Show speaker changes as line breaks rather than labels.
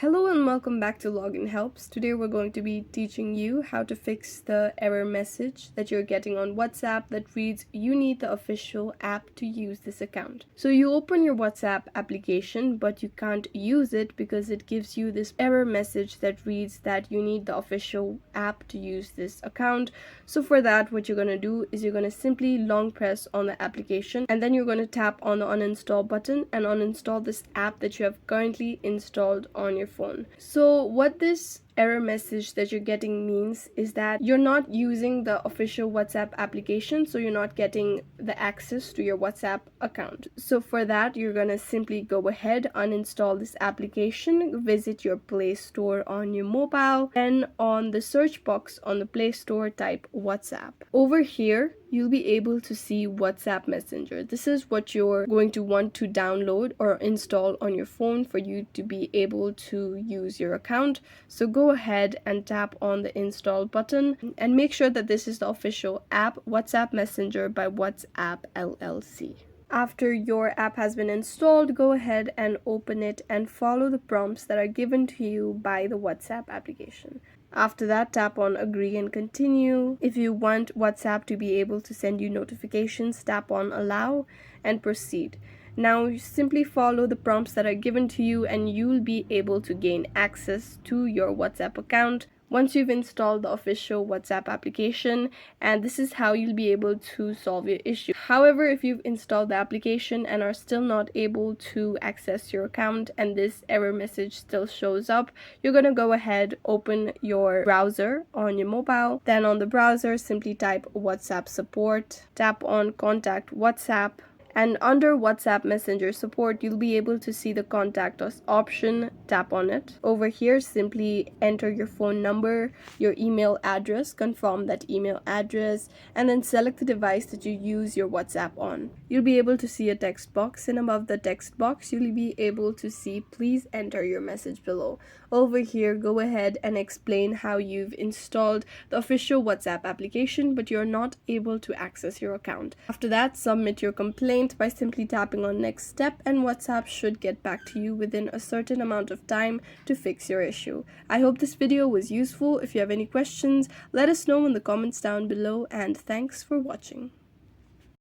Hello and welcome back to Login Helps. Today we're going to be teaching you how to fix the error message that you're getting on WhatsApp that reads, "You need the official app to use this account." So you open your WhatsApp application, but you can't use it because it gives you this error message that reads that you need the official app to use this account. So for that, what you're going to do is you're going to simply long press on the application, and then you're going to tap on the uninstall button and uninstall this app that you have currently installed on your phone. So what this error message that you're getting means is that you're not using the official WhatsApp application, so you're not getting the access to your WhatsApp account. So for that, you're gonna simply go ahead, uninstall this application, visit your Play Store on your mobile, and on the search box on the Play Store type WhatsApp. Over here, you'll be able to see WhatsApp Messenger. This is what you're going to want to download or install on your phone for you to be able to use your account. So go ahead and tap on the install button and make sure that this is the official app, WhatsApp Messenger by WhatsApp LLC. After your app has been installed, go ahead and open it and follow the prompts that are given to you by the WhatsApp application. After that, tap on agree and continue. If you want WhatsApp to be able to send you notifications, tap on allow and proceed. Now you simply follow the prompts that are given to you and you'll be able to gain access to your WhatsApp account once you've installed the official WhatsApp application, and this is how you'll be able to solve your issue. However, if you've installed the application and are still not able to access your account and this error message still shows up, you're going to go ahead, open your browser on your mobile. Then on the browser, simply type WhatsApp support, tap on contact WhatsApp, and under WhatsApp Messenger support, you'll be able to see the contact us option. Tap on it. Over here, simply enter your phone number, your email address, confirm that email address, and then select the device that you use your WhatsApp on. You'll be able to see a text box, and above the text box, you'll be able to see please enter your message below. Over here, go ahead and explain how you've installed the official WhatsApp application, but you're not able to access your account. After that, submit your complaint by simply tapping on next step, and WhatsApp should get back to you within a certain amount of time to fix your issue. I hope this video was useful. If you have any questions, let us know in the comments down below, and thanks for watching.